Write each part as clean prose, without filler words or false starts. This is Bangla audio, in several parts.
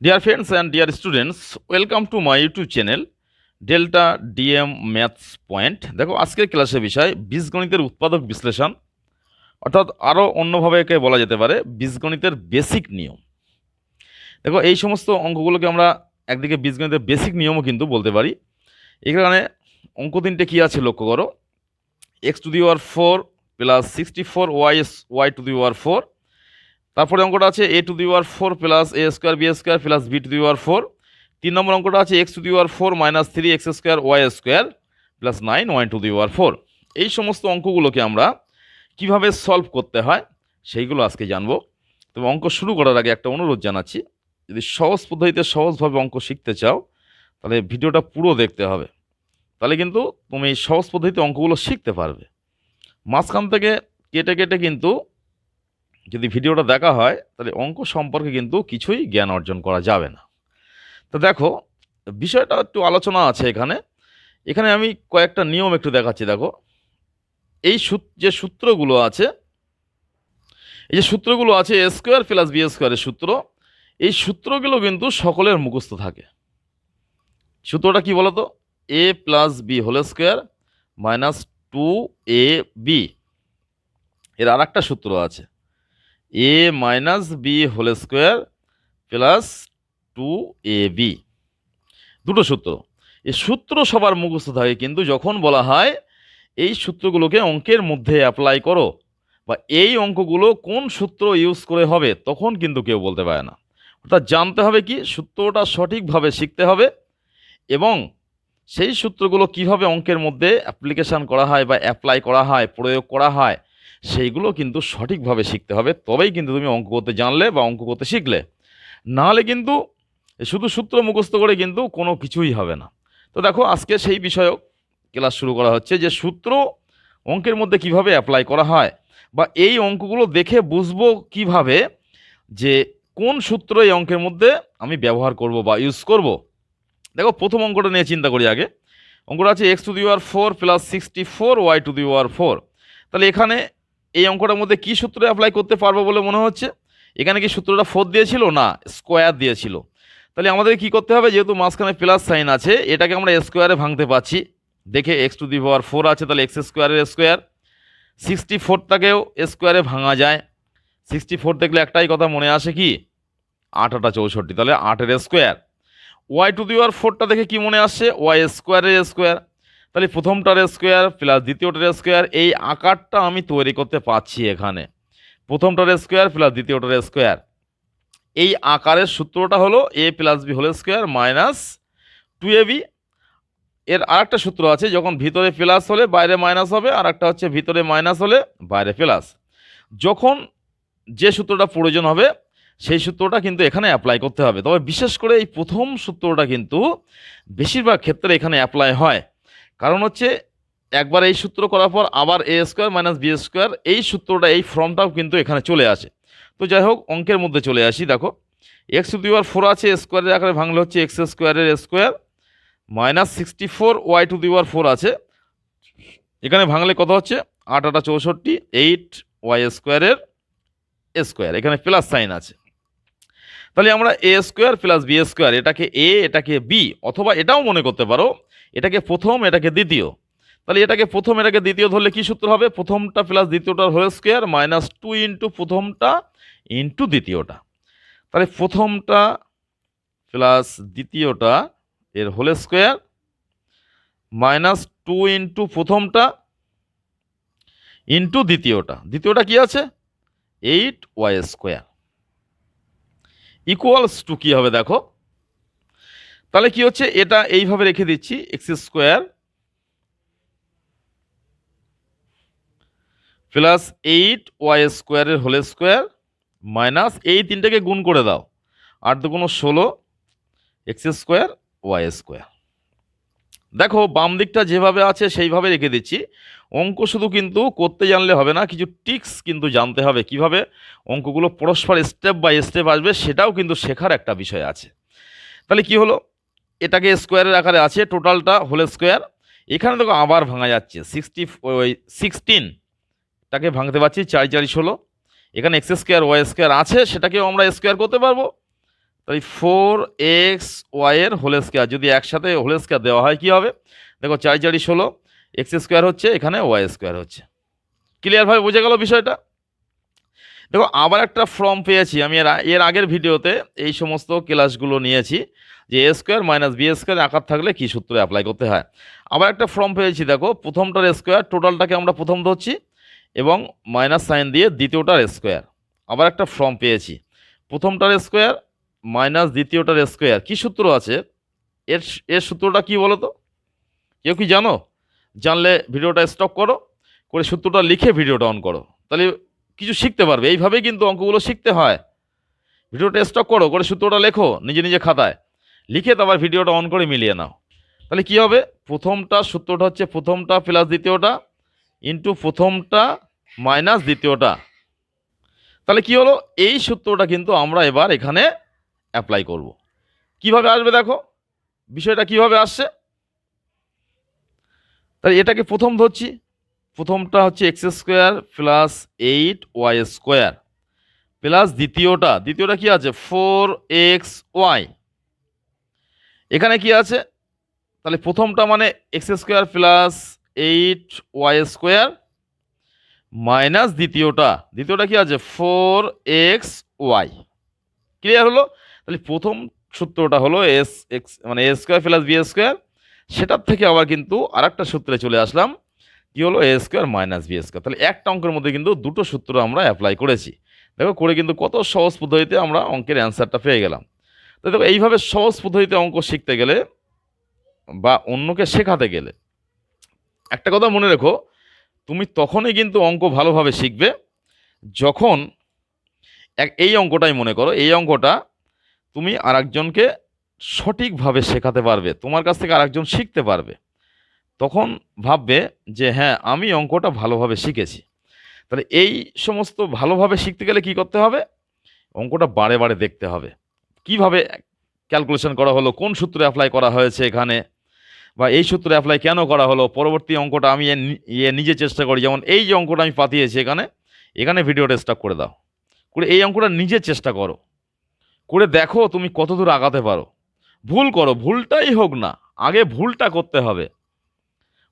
Dear friends and dear students, welcome to my YouTube channel delta DM maths point. দেখো আজকের ক্লাসের বিষয় বীজগণিতের উৎপাদক বিশ্লেষণ, অর্থাৎ আরও অন্যভাবে একে বলা যেতে পারে বীজগণিতের বেসিক নিয়ম। দেখো এই সমস্ত অঙ্কগুলোকে আমরা একদিকে বীজগণিতের বেসিক নিয়মও কিন্তু বলতে পারি। এখানে অঙ্ক তিনটে কী আছে লক্ষ্য করো। X to the power 4 plus 64 Y to the power 4। তারপরে অঙ্কটা আছে A to the power 4 plus A square B square plus B to the power 4। 3 number অঙ্কটা আছে X to the power 4 minus 3 X square Y square plus 9 Y to the power 4। এই সমস্ত অঙ্কগুলোকে আমরা কিভাবে সলভ করতে হয় সেইগুলো আজকে জানবো। তবে অঙ্ক শুরু করার আগে একটা অনুরোধ জানাচ্ছি, যদি সহজ পদ্ধতিতে সহজভাবে অঙ্ক শিখতে চাও তাহলে ভিডিওটা পুরো দেখতে হবে, তাহলে কিন্তু তুমি এই সহজ পদ্ধতিতে অঙ্কগুলো শিখতে পারবে। মাঝখান থেকে কেটে কেটে কিন্তু যদি ভিডিওটা দেখা হয় তাহলে অঙ্ক সম্পর্কে কিন্তু কিছুই জ্ঞান অর্জন করা যাবে না। তো দেখো বিষয়টা একটু আলোচনা আছে এখানে। এখানে আমি কয়েকটা নিয়ম একটু দেখাচ্ছি। দেখো এই যে সূত্রগুলো আছে, এই যে সূত্রগুলো আছে এ স্কোয়ার প্লাস বি স্কোয়ারের সূত্র, এই সূত্রগুলো কিন্তু সকলের মুখস্থ থাকে। সূত্রটা কি বলতো? A plus B whole square minus 2ab। এর আর একটা সূত্র আছে A minus B whole square plus 2ab। দুটো সূত্র। এই সূত্র সবার মুখস্থ থাকে, কিন্তু যখন বলা হয় এই সূত্রগুলোকে অঙ্কের মধ্যে অ্যাপ্লাই করো বা এই অঙ্কগুলো কোন সূত্র ইউজ করে হবে, তখন কিন্তু কেউ বলতে পারে না। অর্থাৎ জানতে হবে কি সূত্রটা সঠিকভাবে শিখতে হবে, এবং সেই সূত্রগুলো কিভাবে অঙ্কের মধ্যে অ্যাপ্লিকেশান করা হয় বা অ্যাপ্লাই করা হয়, প্রয়োগ করা হয়, সেইগুলো কিন্তু সঠিকভাবে শিখতে হবে। তবেই কিন্তু তুমি অঙ্ক করতে জানলে বা অঙ্ক করতে শিখলে। নাহলে কিন্তু শুধু সূত্র মুখস্থ করে কিন্তু কোনো কিছুই হবে না। তো দেখো আজকে সেই বিষয়ক ক্লাস শুরু করা হচ্ছে, যে সূত্র অঙ্কের মধ্যে কিভাবে অ্যাপ্লাই করা হয় বা এই অঙ্কগুলো দেখে বুঝবো কিভাবে যে কোন সূত্র এই অঙ্কের মধ্যে আমি ব্যবহার করব বা ইউজ করব। দেখো প্রথম অঙ্কটা নিয়ে চিন্তা করি আগে। অঙ্কটা আছে X to the power 4 plus 64 Y to the power 4। তাহলে এখানে এই অঙ্কটার মধ্যে কি সূত্র অ্যাপ্লাই করতে পারবো বলে মনে হচ্ছে? এখানে কি সূত্রটা 4 দিয়েছিল? না, স্কোয়ার দিয়েছিল। তাহলে আমাদের কি করতে হবে, যেহেতু মাঝখানে প্লাস সাইন আছে এটাকে আমরা স্কোয়ারে ভাঙতে পারছি। দেখে এক্স টু দি পাওয়ার 4 আছে, তাহলে এক্স স্কোয়ারের স্কোয়ার। 64টাকেও স্কোয়ারে ভাঙা যায়। 64 দেখলে একটাই কথা মনে আসে, কি 8 8 64, তাহলে 8-এর স্কোয়ার। ওয়াই টু দি পাওয়ার 4টা দেখে কি মনে আসছে? ওয়াই স্কোয়ারের স্কোয়ার। তাহলে প্রথমটার স্কোয়ার প্লাস দ্বিতীয়টার স্কোয়ার, এই আকারটা আমি তৈরি করতে পারছি এখানে। প্রথমটার স্কোয়ার প্লাস দ্বিতীয়টার স্কোয়ার, এই আকারের সূত্রটা হলো a plus B whole square minus 2ab। এর আরেকটা সূত্র আছে, যখন ভিতরে প্লাস হলে বাইরে মাইনাস হবে, আর একটা হচ্ছে ভিতরে মাইনাস হলে বাইরে প্লাস। যখন যে সূত্রটা প্রয়োজন হবে সেই সূত্রটা কিন্তু এখানে অ্যাপ্লাই করতে হবে। তবে বিশেষ করে এই প্রথম সূত্রটা কিন্তু বেশিরভাগ ক্ষেত্রে এখানে অ্যাপ্লাই হয়। কারণ হচ্ছে একবার এই সূত্র করার পর আবার এ স্কোয়ার মাইনাস বি স্কোয়ার, এই সূত্রটা এই ফর্মটাও কিন্তু এখানে চলে আসে। তো যাই হোক অঙ্কের মধ্যে চলে আসি। দেখো এক্স টু দি পাওয়ার 4 আছে, স্কোয়ারের আকারে ভাঙলে হচ্ছে এক্স স্কোয়ারের square minus 64 Y to the power 4 আছে, এখানে ভাঙলে কত হচ্ছে 8 8 64, 8 ওয়াই স্কোয়ারের স্কোয়ার, এখানে প্লাস সাইন আছে। তাহলে আমরা এ স্কোয়ার প্লাস বি স্কোয়ার, এটাকে এ এটাকে বি, অথবা এটাও মনে করতে পারো এটাকে প্রথম এটাকে দ্বিতীয়। তাহলে এটাকে প্রথম এটাকে দ্বিতীয় ধরলে কি সূত্র হবে? প্রথমটা প্লাস দ্বিতীয়টার হোল স্কোয়ার মাইনাস 2 ইন্টু প্রথমটা ইন্টু দ্বিতীয়টা। তাহলে প্রথমটা প্লাস দ্বিতীয়টা এর হোল স্কোয়ার মাইনাস 2 ইন্টু প্রথমটা ইন্টু দ্বিতীয়টা। দ্বিতীয়টা কি আছে? 8 ওয়াই স্কোয়ার ইকুয়ালস টু কী হবে দেখো। তাহলে কি হচ্ছে, এটা এইভাবে রেখে দিচ্ছি এক্স স্কোয়ার প্লাস 8 ওয়াই স্কোয়ারের হোল স্কোয়ার মাইনাস এই তিনটাকে গুণ করে দাও, 8 2 16 এক্স স্কোয়ার ওয়াই স্কোয়ার। দেখো বাম দিকটা যেভাবে আছে সেইভাবে রেখে দিচ্ছি। অঙ্ক শুধু কিন্তু করতে জানলে হবে না, কিছু টিক্স কিন্তু জানতে হবে, কিভাবে অঙ্কগুলো পরস্পর স্টেপ বাই স্টেপ আসবে সেটাও কিন্তু শেখার একটা বিষয় আছে। তাহলে কি হলো, এটাকে স্কোয়ারের আকারে আছে, টোটালটা হোল স্কোয়ার। এখানে দেখো আবার ভাঙা যাচ্ছে 16টাকে ভাঙতে পারছি 4 4 16। এখানে এক্স স্কোয়ার ওয়াই স্কোয়ার আছে, সেটাকেও আমরা স্কোয়ার করতে পারবো, তাই 4xy এর হোল স্কোয়ার যদি একসাথে হোল স্কোয়ার দেওয়া হয় কি হবে? দেখো 4 4 16, এক্স স্কোয়ার হচ্ছে, এখানে ওয়াই স্কোয়ার হচ্ছে। ক্লিয়ারভাবে বোঝা গেল বিষয়টা? দেখো আবার একটা ফর্ম পেয়েছি আমি, এর আগের ভিডিওতে এই সমস্ত ক্লাসগুলো নিয়েছি যে এ স্কোয়ার মাইনাস বি স্কোয়ার আকার থাকলে কি সূত্র অ্যাপ্লাই করতে হয়। আবার একটা ফর্ম পেয়েছি, দেখো প্রথমটার স্কোয়ার টোটালটাকে আমরা প্রথম ধরছি এবং মাইনাস সাইন দিয়ে দ্বিতীয়টার স্কোয়ার। আবার একটা ফর্ম পেয়েছি, প্রথমটার স্কোয়ার মাইনাস দ্বিতীয়টার স্কোয়ার। কি সূত্র আছে এর? এর সূত্রটা কি বলো তো? কেউ কি জানো? জানলে ভিডিওটা স্টপ করো, করে সূত্রটা লিখে ভিডিওটা অন করো, তাহলে কিছু শিখতে পারবে। এইভাবেই কিন্তু অঙ্কগুলো শিখতে হয়। ভিডিওটা স্টপ করো, করে সূত্রটা লেখো নিজে নিজে খাতায়, লিখে তারপর ভিডিওটা অন করে মিলিয়ে নাও। তাহলে কি হবে? প্রথমটা সূত্রটা হচ্ছে প্রথমটা প্লাস দ্বিতীয়টা ইন্টু প্রথমটা মাইনাস দ্বিতীয়টা। তাহলে কি হলো? এই সূত্রটা কিন্তু আমরা এবার এখানে অ্যাপ্লাই করব। কিভাবে আসবে দেখো বিষয়টা কিভাবে আসছে। তাহলে এটাকে প্রথম ধরছি, প্রথমটা হচ্ছে x square plus 8y square plus দ্বিতীয়টা কি আছে? 4xy। এখানে কি আছে? তাহলে প্রথমটা মানে x square plus 8y square minus দ্বিতীয়টা কি আছে? 4xy। ক্লিয়ার হলো? তাহলে প্রথম সূত্রটা হলো এস এক্স মানে এ স্কোয়ার প্লাস বি স্কোয়ার, সেটার থেকে আবার কিন্তু আরেকটা সূত্রে চলে আসলাম, কি হলো? A square minus B square. তাহলে একটা অঙ্কের মধ্যে কিন্তু দুটো সূত্র আমরা অ্যাপ্লাই করেছি। দেখো করে কিন্তু কত সহজ পদ্ধতিতে আমরা অঙ্কের অ্যান্সারটা পেয়ে গেলাম। তো দেখো এইভাবে সহজ পদ্ধতিতে অঙ্ক শিখতে গেলে বা অন্যকে শেখাতে গেলে একটা কথা মনে রেখো, তুমি তখনই কিন্তু অঙ্ক ভালোভাবে শিখবে যখন এই অঙ্কটাই মনে করো, এই অঙ্কটা তুমি আরেকজনকে সঠিকভাবে শেখাতে পারবে, তোমার কাছ থেকে আরেকজন শিখতে পারবে। তখন ভাববে যে হ্যাঁ আমি অঙ্কটা ভালোভাবে শিখেছি। তাহলে এই সমস্ত ভালোভাবে শিখতে গেলে কি করতে হবে? অঙ্কটা বারে বারে দেখতে হবে, কিভাবে ক্যালকুলেশন করা হলো, কোন সূত্রে অ্যাপ্লাই করা হয়েছে এখানে, বা এই সূত্রে অ্যাপ্লাই কেন করা হলো। পরবর্তী অঙ্কটা আমি নিজে চেষ্টা করি, যেমন এই যে অঙ্কটা আমি পাঠিয়েছি এখানে, এখানে ভিডিওটা স্টপ করে দাও, করে এই অঙ্কটা নিজে চেষ্টা করো, করে দেখো তুমি কতদূর আগাতে পারো। ভুল করো, ভুলটাই হোক না, আগে ভুলটা করতে হবে।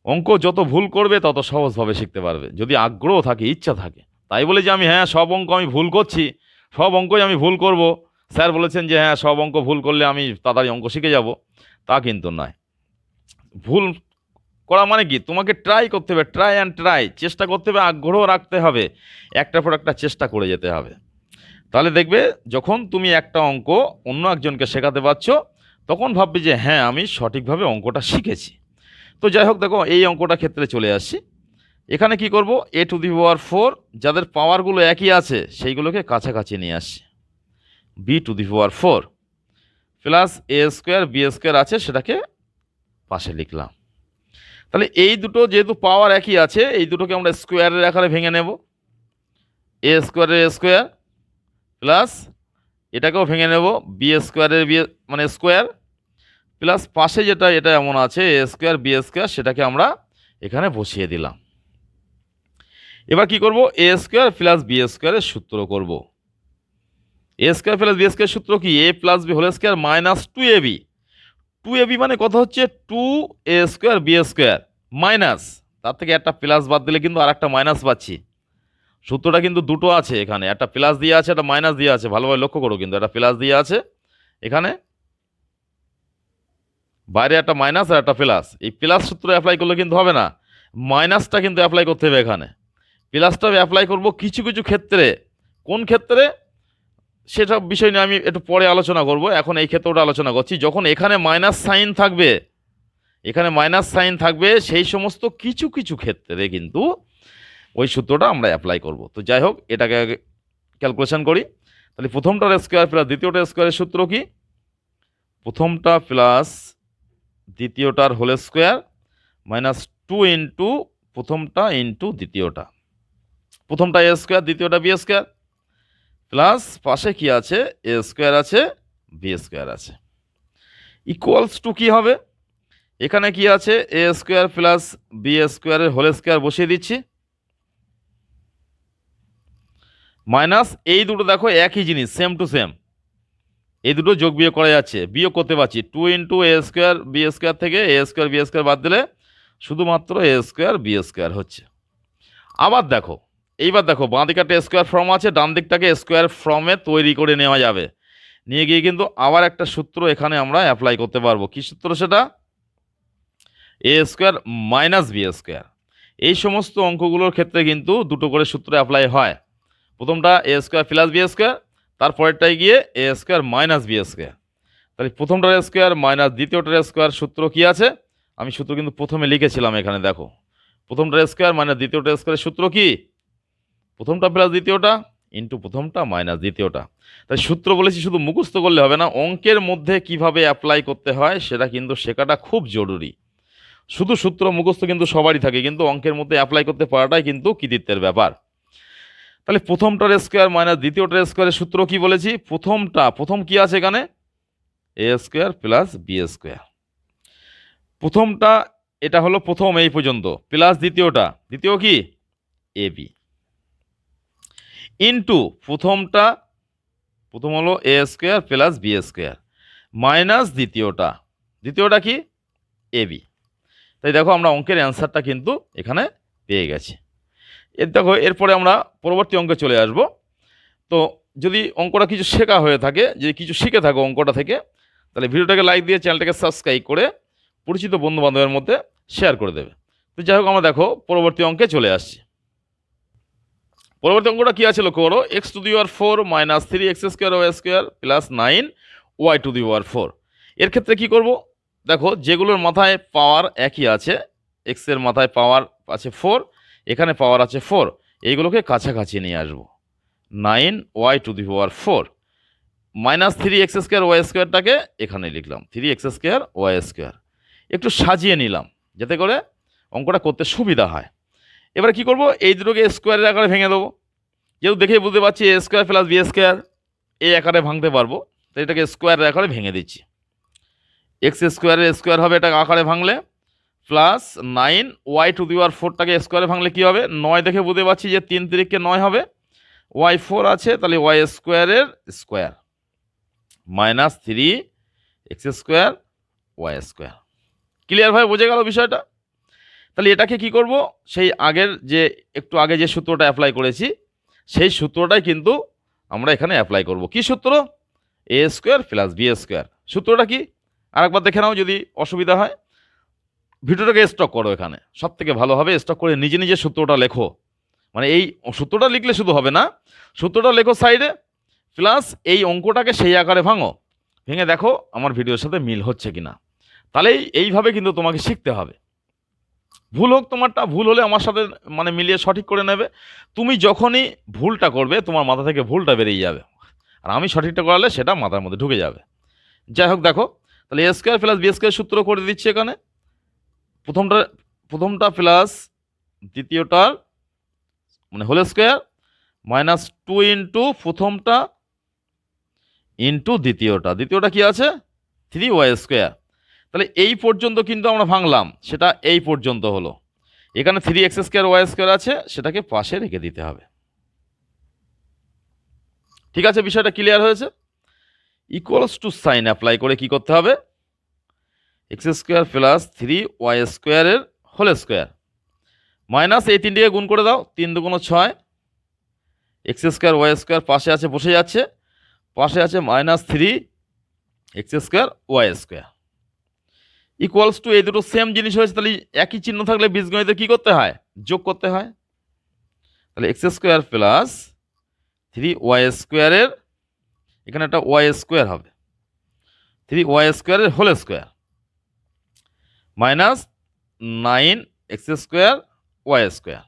অঙ্ক যত ভুল করবে তত সহজভাবে শিখতে পারবে, যদি আগ্রহ থাকে, ইচ্ছা থাকে। তাই বলে যে আমি হ্যাঁ সব অঙ্ক আমি ভুল করছি, সব অঙ্কই আমি ভুল করব, স্যার বলেছেন যে হ্যাঁ সব অঙ্ক ভুল করলে আমি তাড়াতাড়ি অঙ্ক শিখে যাব, তা কিন্তু নয়। ভুল করা মানে কি? তোমাকে ট্রাই করতে হবে, ট্রাই অ্যান্ড ট্রাই, চেষ্টা করতে হবে, আগ্রহ রাখতে হবে, একটার পর একটা চেষ্টা করে যেতে হবে। তাহলে দেখবে যখন তুমি একটা অঙ্ক অন্য একজনকে শেখাতে পারছো, তখন ভাববে যে হ্যাঁ আমি সঠিকভাবে অঙ্কটা শিখেছি। তো যাই হোক, দেখো এই অঙ্কটা ক্ষেত্রে চলে আসছি। এখানে কি করব? a⁴ যাদের পাওয়ারগুলো একই আছে সেইগুলোকে কাছাকাছি নিয়ে আসছি, b⁴ plus A square B square আছে সেটাকে পাশে লিখলাম। তাহলে এই দুটো যেহেতু পাওয়ার একই আছে, এই দুটোকে আমরা স্কোয়ারের আকারে ভেঙে নেব, এ স্কোয়ারের স্কোয়ার প্লাস এটাকেও ভেঙে নেব, বি স্কোয়ারের বি মানে স্কোয়ার প্লাস পাশে যেটা এটা এমন আছে এ স্কোয়ার বি স্কোয়ার, সেটাকে আমরা এখানে বসিয়ে দিলাম। এবার কি করব? এ স্কোয়ার প্লাস বি স্কোয়ারের সূত্র করব। A square plus b square সূত্র কি? A plus B whole square minus 2ab। 2ab মানে কথা হচ্ছে 2a square B square minus, তার থেকে একটা প্লাস বাদ দিলে কিন্তু আর একটা মাইনাস পাচ্ছি। সূত্রটা কিন্তু দুটো আছে এখানে, একটা প্লাস দিয়ে আছে, একটা মাইনাস দিয়ে আছে, ভালোভাবে লক্ষ্য করো, কিন্তু একটা প্লাস দিয়ে আছে এখানে, বাইরে একটা মাইনাস আর একটা প্লাস। এই প্লাস সূত্র অ্যাপ্লাই করলে কিন্তু হবে না, মাইনাসটা কিন্তু অ্যাপ্লাই করতে হবে এখানে। প্লাসটা অ্যাপ্লাই করব কিছু কিছু ক্ষেত্রে, কোন ক্ষেত্রে সেসব বিষয় নিয়ে আমি একটু পরে আলোচনা করব, এখন এই ক্ষেত্রে ওটা আলোচনা করছি। যখন এখানে মাইনাস সাইন থাকবে, এখানে মাইনাস সাইন থাকবে, সেই সমস্ত কিছু কিছু ক্ষেত্রে কিন্তু ওই সূত্রটা আমরা অ্যাপ্লাই করব। তো যাই হোক, এটাকে ক্যালকুলেশন করি। তাহলে প্রথমটার স্কোয়ার প্লাস দ্বিতীয়টার স্কোয়ারের সূত্র কি? প্রথমটা প্লাস দ্বিতীয়টার হোল স্কোয়ার মাইনাস 2 ইন্টু প্রথমটা ইন্টু দ্বিতীয়টা, প্রথমটা এ স্কোয়ার দ্বিতীয়টা বি স্কোয়ার প্লাস পাশে কি আছে? এ স্কোয়ার আছে বি স্কোয়ার আছে, ইকুয়ালস টু কি হবে? এখানে কি আছে? এ স্কোয়ার প্লাস বি স্কোয়ারের হোল স্কোয়ার বসিয়ে দিচ্ছি, মাইনাস এই দুটো দেখো একই জিনিস, সেম টু সেম, এই দুটো যোগ বিয়োগ করা যাচ্ছে, বিয়োগ করতে পারছি। 2 ইন্টু এ স্কোয়ার বি স্কোয়ার থেকে এ স্কোয়ার বি স্কোয়ার বাদ দিলে শুধুমাত্র এ স্কোয়ার বি স্কোয়ার হচ্ছে। আবার দেখো, এইবার দেখো বাঁ দিকে একটা স্কোয়ার ফর্ম আছে, ডান দিকটাকে স্কোয়ার ফর্মে তৈরি করে নেওয়া যাবে। নিয়ে গিয়ে কিন্তু আবার একটা সূত্র এখানে আমরা অ্যাপ্লাই করতে পারবো। কি সূত্র সেটা? এ স্কোয়ার মাইনাস বি স্কোয়ার। এই সমস্ত অঙ্কগুলোর ক্ষেত্রে কিন্তু দুটো করে সূত্র অ্যাপ্লাই হয়। প্রথমটা a square plus b square, তারপরেরটায় গিয়ে এ স্কোয়ার মাইনাস বি স্কোয়ার। তাহলে প্রথমটার স্কোয়ার মাইনাস দ্বিতীয়টার স্কোয়ার সূত্র কি আছে? আমি সূত্র কিন্তু প্রথমে লিখেছিলাম এখানে, দেখো প্রথমটার স্কোয়ার মাইনাস দ্বিতীয়টার স্কোয়ারের সূত্র কি? প্রথমটা প্লাস দ্বিতীয়টা ইন্টু প্রথমটা মাইনাস দ্বিতীয়টা। তাই সূত্র বলেছি শুধু মুখস্থ করলে হবে না, অঙ্কের মধ্যে কিভাবে অ্যাপ্লাই করতে হয় সেটা কিন্তু শেখাটা খুব জরুরি। শুধু সূত্র মুখস্থ কিন্তু সবারই থাকে, কিন্তু অঙ্কের মধ্যে অ্যাপ্লাই করতে পারাটাই কিন্তু কৃতিত্বের ব্যাপার। তাহলে প্রথমটার স্কোয়ার মাইনাস দ্বিতীয়টার স্কোয়ারের সূত্র কি বলেছি? প্রথম কি আছে এখানে? এ স্কোয়ার প্লাস বি স্কোয়ার। প্রথমটা এটা হলো প্রথম এই পর্যন্ত, প্লাস দ্বিতীয় কি? এ বি ইন্টু প্রথম হলো a square plus b square minus দ্বিতীয়টা কি? A b. তাই দেখো আমরা অঙ্কের অ্যান্সারটা কিন্তু এখানে পেয়ে গেছি। দেখো এরপরে আমরা পরবর্তী অঙ্কে চলে আসব। তো যদি অঙ্কটা কিছু শেখা হয়ে থাকে, যদি কিছু শিখে থাকো অঙ্কটা থেকে, তাহলে ভিডিওটাকে লাইক দিয়ে চ্যানেলটাকে সাবস্ক্রাইব করে পরিচিত বন্ধু বান্ধবের মধ্যে শেয়ার করে দেবে। তো যাই হোক, আমরা দেখো পরবর্তী অঙ্কে চলে আসছি। পরবর্তী অঙ্কটা কি আছে লক্ষ্য করো। X to the power 4 minus 3x square Y square plus 9y to the power 4। এর ক্ষেত্রে কি করব? দেখো যেগুলোর মাথায় পাওয়ার একই আছে, এক্স এর মাথায় পাওয়ার আছে 4, এখানে পাওয়ার আছে 4, এইগুলোকে কাছাকাছি নিয়ে আসবো। 9y to the power 4 minus 3x square y স্কোয়ারটাকে এখানে লিখলাম 3x স্কোয়ার ওয়াই স্কোয়ার। একটু সাজিয়ে নিলাম যাতে করে অঙ্কটা করতে সুবিধা হয়। এবারে কি করব? এই দুটোকে স্কোয়ারের আকারে ভেঙে দেবো। যেহেতু দেখেই বুঝতে পারছি এ স্কোয়ার প্লাস বি স্কোয়ার এই আকারে ভাঙতে পারবো, তো এটাকে স্কোয়ারের আকারে ভেঙে দিচ্ছি। এক্স স্কোয়ারের স্কোয়ার হবে এটা আকারে ভাঙলে, প্লাস 9y টু দি পাওয়ার 4টাকে স্কোয়ারে ভাঙলে কি হবে? 9 দেখে বুঝতে পারছি যে 3 3কে 9 হবে, ওয়াই 4 আছে, তাহলে ওয়াই স্কোয়ারের square minus 3x square Y square. Clear ভাবে বোঝা গেল বিষয়টা? তাহলে এটাকে কি করব? সেই আগের যে একটু আগে যে সূত্রটা অ্যাপ্লাই করেছি সেই সূত্রটাই কিন্তু আমরা এখানে অ্যাপ্লাই করব। কি সূত্র? এ স্কোয়ার প্লাস বি স্কোয়ার। সূত্রটা কি আরেকবার দেখে নাও, যদি অসুবিধা হয় ভিডিওটাকে স্টক করো, এখানে সব থেকে ভালো হবে স্টক করে নিজে নিজে সূত্রটা লেখো। মানে এই সূত্রটা লিখলে শুধু হবে না, সূত্রটা লেখো সাইডে, প্লাস এই অঙ্কটাকে সেই আকারে ভাঙো, ভেঙে দেখো আমার ভিডিওর সাথে মিল হচ্ছে কিনা। তাহলেই এইভাবে কিন্তু তোমাকে শিখতে হবে। ভুল হোক তোমারটা, ভুল হলে আমার সাথে মানে মিলিয়ে সঠিক করে নেবে। তুমি যখনই ভুলটা করবে তোমার মাথা থেকে ভুলটা বেরিয়ে যাবে, আর আমি সঠিকটা করালে সেটা মাথার মধ্যে ঢুকে যাবে। যাই হোক দেখো, তাহলে এ স্কোয়ার প্লাস বি স্কোয়ার সূত্র করে দিচ্ছি এখানে। প্রথমটা প্লাস দ্বিতীয়টার মানে হোল স্কোয়ার মাইনাস 2 ইন্টু প্রথমটা ইন্টু দ্বিতীয়টা কি আছে? 3y square. তাহলে এই পর্যন্ত কিন্তু আমরা ভাঙলাম, সেটা এই পর্যন্ত হলো। এখানে 3x স্কোয়ার ওয়াই স্কোয়ার আছে, সেটাকে পাশে রেখে দিতে হবে। ঠিক আছে, বিষয়টা ক্লিয়ার হয়েছে? ইকুয়ালস টু সাইন অ্যাপ্লাই করে কি করতে হবে? এক্স স্কোয়ার প্লাস 3y স্কোয়ারের হোল স্কোয়ার মাইনাস এই তিনটিকে গুণ করে দাও, 3 দুগুণ 6, এক্স স্কোয়ার ওয়াই স্কোয়ার পাশে আছে বসে যাচ্ছে, পাশে আছে minus 3x square Y square equals to এই দুটো সেম জিনিস হয়েছে। তাহলে একই চিহ্ন থাকলে বীজগণিতে কি করতে হয়? যোগ করতে হয়। তাহলে এক্স স্কোয়ার প্লাস 3y স্কোয়ারের এখানে একটা ওয়াই স্কোয়ার হবে, 3y স্কোয়ারের whole square minus 9x square Y square.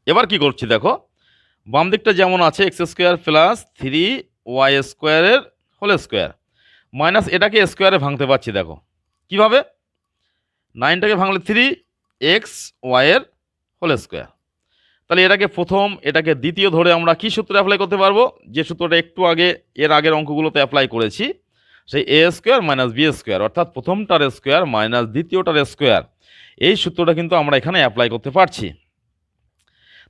এবার কি করছি দেখো, বাম দিকটা যেমন আছে এক্স স্কোয়ার প্লাস 3y স্কোয়ারের হোল স্কোয়ার মাইনাস এটাকে স্কোয়ারে ভাঙতে পারছি। দেখো কিভাবে? 9টাকে ভাঙলে 3xy এর হোল স্কোয়ার। তাহলে এটাকে প্রথম এটাকে দ্বিতীয় ধরে আমরা কি সূত্র অ্যাপ্লাই করতে পারবো? যে সূত্রটা একটু আগে এর আগের অঙ্কগুলোতে অ্যাপ্লাই করেছি, সেই এ স্কোয়ার মাইনাস বি স্কোয়ার, অর্থাৎ প্রথমটার স্কোয়ার মাইনাস দ্বিতীয়টার স্কোয়ার, এই সূত্রটা কিন্তু আমরা এখানে অ্যাপ্লাই করতে পারছি।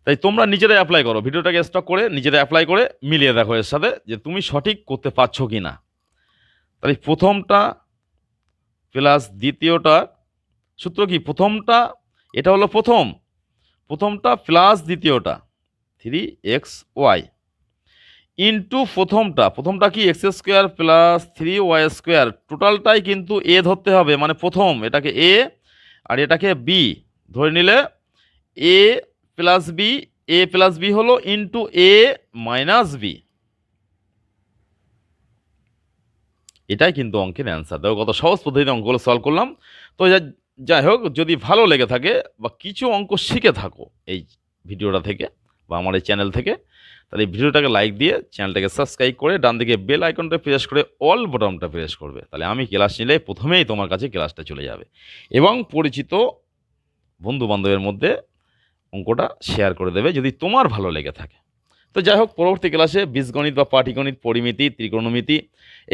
তাই তোমরা নিজেরাই অ্যাপ্লাই করো, ভিডিওটাকে স্টপ করে নিজেরা অ্যাপ্লাই করে মিলিয়ে দেখো এর সাথে যে তুমি সঠিক করতে পারছো কি না। তাহলে প্রথমটা প্লাস দ্বিতীয়টা সূত্র কি, প্রথমটা এটা হলো প্রথমটা প্লাস দ্বিতীয়টা 3xy ইন্টু প্রথমটা কি x² প্লাস 3y², টোটালটাই কিন্তু এ ধরতে হবে, মানে প্রথম এটাকে এ আর এটাকে বি ধরে নিলে এ প্লাস বি হলো ইন্টু এ মাইনাস বি। এটাই কিন্তু অঙ্কের অ্যান্সার। দেখো কত সহজ পদ্ধতিতে অঙ্কগুলো সলভ করলাম। তো যাই হোক, যদি ভালো লেগে থাকে বা কিছু অঙ্ক শিখে থাকো এই ভিডিওটা থেকে বা আমার এই চ্যানেল থেকে, তাহলে এই ভিডিওটাকে লাইক দিয়ে চ্যানেলটাকে সাবস্ক্রাইব করে ডান দিকে বেল আইকনটা প্রেস করে অল বটনটা প্রেস করবে। তাহলে আমি ক্লাস নিলে প্রথমেই তোমার কাছে ক্লাসটা চলে যাবে এবং পরিচিত বন্ধু বান্ধবের মধ্যে অঙ্কটা শেয়ার করে দেবে যদি তোমার ভালো লেগে থাকে। তো যাই হোক, পরবর্তী ক্লাসে বীজগণিত বা পাটিগণিত, পরিমিতি, ত্রিকোণমিতি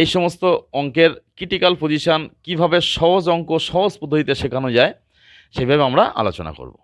এই সমস্ত অঙ্কের ক্রিটিক্যাল পজিশন কিভাবে সহজ অঙ্ক সহজ পদ্ধতিতে শেখানো যায় সেভাবে আমরা আলোচনা করব।